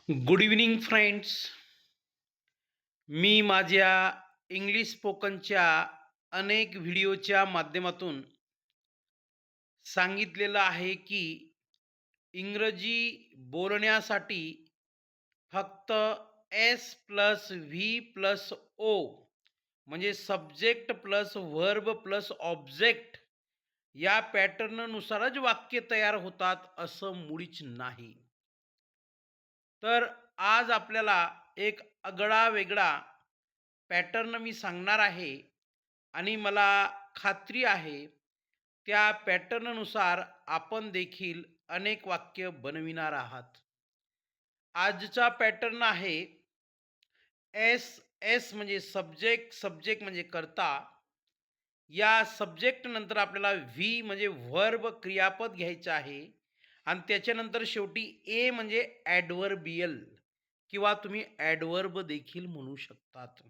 Good evening friends. मी माझ्या English स्पोकनच्या अनेक व्हिडिओच्या माध्यमातून सांगितलेलं आहे की इंग्रजी बोलण्यासाठी फक्त S plus V plus O म्हणजे subject plus verb plus object या पॅटर्ननुसारच वाक्य तयार होतात असं मुळीच नाही. तर आज आपल्याला एक आगळा वेगळा पॅटर्न मी सांगणार आहे आणि मला खात्री आहे त्या पॅटर्ननुसार आपण देखील अनेक वाक्य बनविणार आहात. आजचा पॅटर्न आहे एस. एस म्हणजे सब्जेक्ट, सब्जेक्ट म्हणजे कर्ता. या सब्जेक्ट नंतर आपल्याला व्ही म्हणजे व्हर्ब क्रियापद घ्यायचं आहे आणि त्याच्यानंतर शेवटी ए म्हणजे ॲडव्हर्बियल किंवा तुम्ही ॲडव्हर्ब देखील म्हणू शकतात.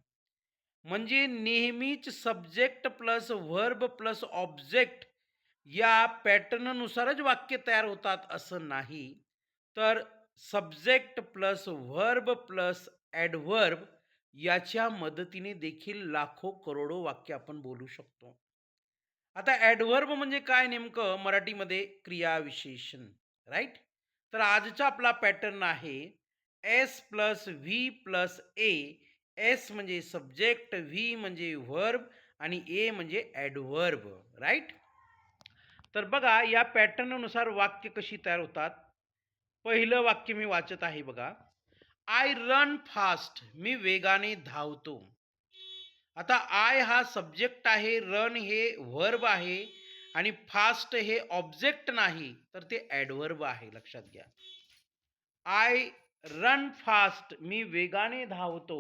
म्हणजे नेहमीच subject plus verb plus object या पॅटर्ननुसारच वाक्य तयार होतात असं नाही. तर subject plus verb plus adverb याच्या मदतीने देखील लाखो करोडो वाक्य आपण बोलू शकतो. आता ॲडव्हर्ब म्हणजे काय नेमकं मराठीमध्ये क्रियाविशेषण, राईट? तर आजचा आपला पॅटर्न आहे एस प्लस व्ही प्लस ए. एस म्हणजे सब्जेक्ट, व्ही म्हणजे व्हर्ब आणि ए म्हणजे ॲडव्हर्ब, राईट? तर बघा या पॅटर्ननुसार वाक्य कशी तयार होतात. पहिलं वाक्य मी वाचत आहे बघा. आय रन फास्ट, मी वेगाने धावतो. आता आय हा सब्जेक्ट आहे, रन हे व्हर्ब आहे आणि फास्ट हे ऑब्जेक्ट नाही तर ते ॲडव्हर्ब आहे, लक्षात घ्या. आय रन फास्ट, मी वेगाने धावतो.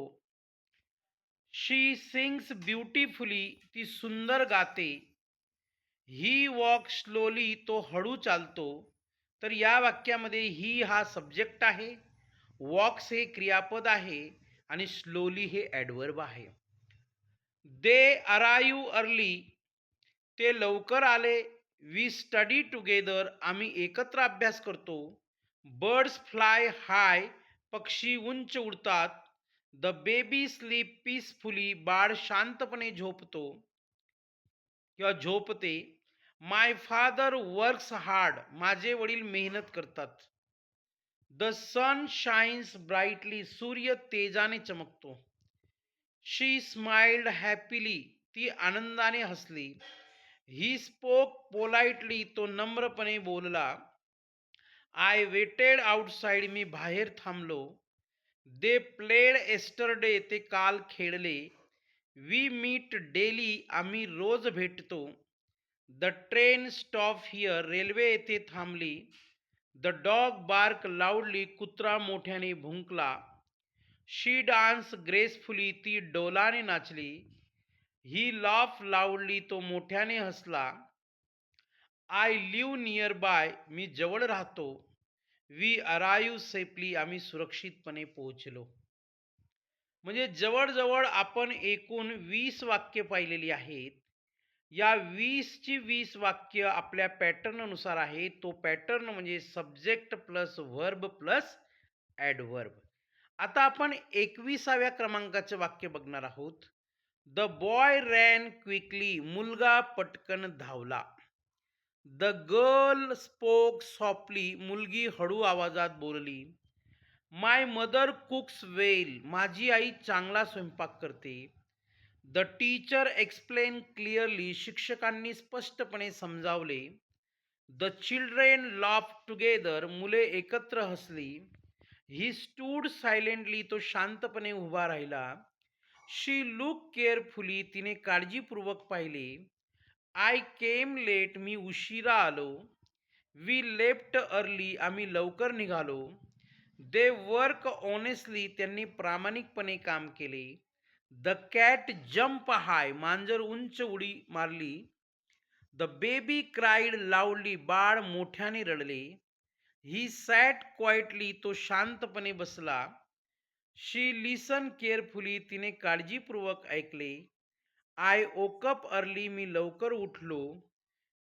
शी सिंग्स ब्युटिफुली, ती सुंदर गाते. ही वॉक स्लोली, तो हळू चालतो. तर या वाक्यामध्ये ही हा सब्जेक्ट आहे, वॉक्स हे क्रियापद आहे आणि स्लोली हे ॲडव्हर्ब आहे. दे अराईव्ह अर्ली, ते लवकर आले. वी स्टडी टुगेदर, आम्ही एकत्र अभ्यास करतो. बर्ड्स फ्लाय हाय, पक्षी उंच उडतात. द बेबी स्लीप पीसफुली, बाळ शांतपणे झोपतो किंवा झोपते. माय फादर वर्क्स हार्ड, माझे वडील मेहनत करतात. द सन शाईन्स ब्राईटली, सूर्य तेजाने चमकतो. शी स्माइल्ड हॅपीली, ती आनंदाने हसली. ही स्पोक पोलाइटली, तो नम्रपणे बोलला. आय वेटेड आउटसाइड, मी बाहेर थांबलो. दे प्लेड एस्टरडे, ते काल खेळले. वी मीट डेली, आम्ही रोज भेटतो. The train stop here, railway येथे थांबली. द डॉग बार्क लाऊडली, कुत्रा मोठ्याने भुंकला. शी डान्स ग्रेसफुली, ती डोलाने नाचली. ही लाफ लाऊडली, तो मोठ्याने हसला. आय लिव्ह नियर बाय, मी जवळ राहतो. वी अराईव्ह सेफली, आम्ही सुरक्षितपणे पोहोचलो. म्हणजे जवळजवळ आपण एकूण 20 वाक्य पाहिलेली आहेत. या 20ची 20 वाक्य आपल्या पॅटर्ननुसार आहे. तो पॅटर्न म्हणजे subject plus verb plus adverb. आता आपण 21व्या क्रमांकाचं वाक्य बघणार आहोत. द बॉय रॅन क्विकली, मुलगा पटकन धावला. द गर्ल स्पोक सॉफ्टली, मुलगी हळू आवाजात बोलली. माय मदर कुक्स वेल, माझी आई चांगला स्वयंपाक करते. द टीचर एक्सप्लेन क्लिअरली, शिक्षकांनी स्पष्टपणे समजावले. द चिल्ड्रेन लाफ टुगेदर, मुले एकत्र हसली. ही स्टूड सायलेंटली, तो शांतपणे उभा राहिला. शी लुक केअरफुली, तिने काळजीपूर्वक पाहिले. आय केम लेट, मी उशिरा आलो. वी लेफ्ट अर्ली, आम्ही लवकर निघालो. दे वर्क ऑनेस्टली, त्यांनी प्रामाणिकपणे काम केले. द कॅट जम्प हाय, मांजर उंच उडी मारली. द बेबी क्राईड लाऊडली, बाळ मोठ्याने रडले. ही सॅट क्वाइटली, तो शांतपणे बसला. शी लिसन केअरफुली, तिने काळजीपूर्वक ऐकले. आय ओकअप अर्ली, मी लवकर उठलो.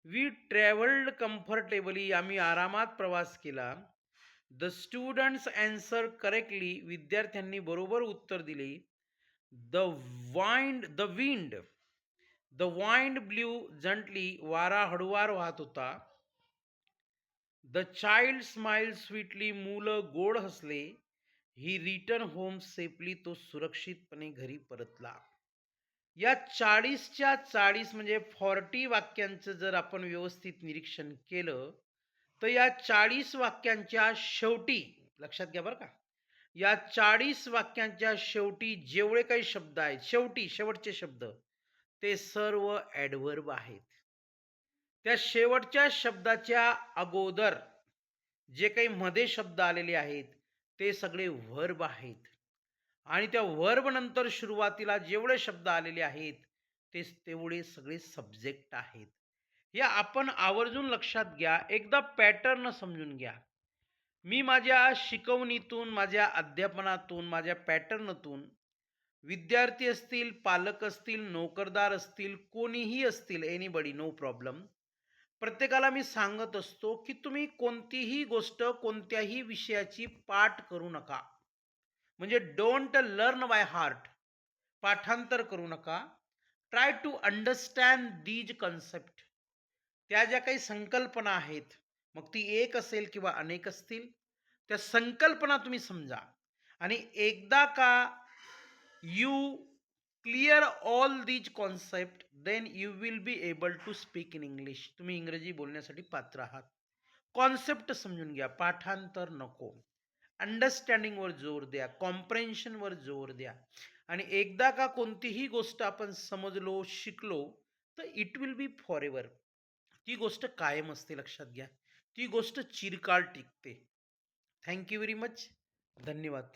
वी ट्रॅव्हल्ड कम्फर्टेबली, आम्ही आरामात प्रवास केला. The students answer correctly. विद्यार्थ्यांनी बरोबर उत्तर दिले. The wind blue gently. वारा हळुवार वाहत होता. The child smile sweetly. मुलं गोड हसले. ही रिटर्न होम सेफली. तो सुरक्षितपणे घरी परतला. या 40च्या 40 म्हणजे 40 वाक्यांचं जर आपण व्यवस्थित निरीक्षण केलं, तर या 40 वाक्यांच्या शेवटी लक्षात घ्या बरं का, या 40 वाक्यांच्या शेवटी जेवढे काही शब्द आहेत, शेवटचे शब्द, ते सर्व ॲडव्हर्ब आहेत. त्या शेवटच्या शब्दाच्या अगोदर जे काही मध्ये शब्द आलेले आहेत, ते सगळे व्हर्ब आहेत. आणि त्या व्हर्ब नंतर सुरुवातीला जेवढे शब्द आलेले आहेत, ते तेवढे सगळे सब्जेक्ट आहेत. हे आपण आवर्जून लक्षात घ्या. एकदा पॅटर्न समजून घ्या. मी माझ्या शिकवणीतून, माझ्या अध्यापनातून, माझ्या पॅटर्नतून विद्यार्थी असतील, पालक असतील, नोकरदार असतील, कोणीही असतील, एनीबडी नो प्रॉब्लेम. प्रत्येकाला मी सांगत असतो, की तुम्ही कोणतीही गोष्ट, कोणत्याही विषयाची पाठ करू नका. म्हणजे डोंट लर्न बाय हार्ट. पाठांतर करू नका. Try to understand these concept. त्या ज्या काही संकल्पना आहेत, मग ती एक असेल किंवा अनेक असतील, त्या संकल्पना तुम्ही समजा. आणि एकदा का you clear all these concept, then you will be able to speak in English. तुम्ही इंग्रजी बोलण्यासाठी पात्र आहात. कॉन्सेप्ट समजून घ्या, पाठांतर नको. अंडरस्टँडिंगवर जोर द्या, कॉम्प्रेन्शनवर जोर द्या. आणि एकदा का कोणतीही गोष्ट आपण समजलो, शिकलो, तर इट विल बी फॉरएव्हर. ती गोष्ट कायम असते, लक्षात घ्या. ती गोष्ट चिरकाल टिकते. Thank you very much. धन्यवाद.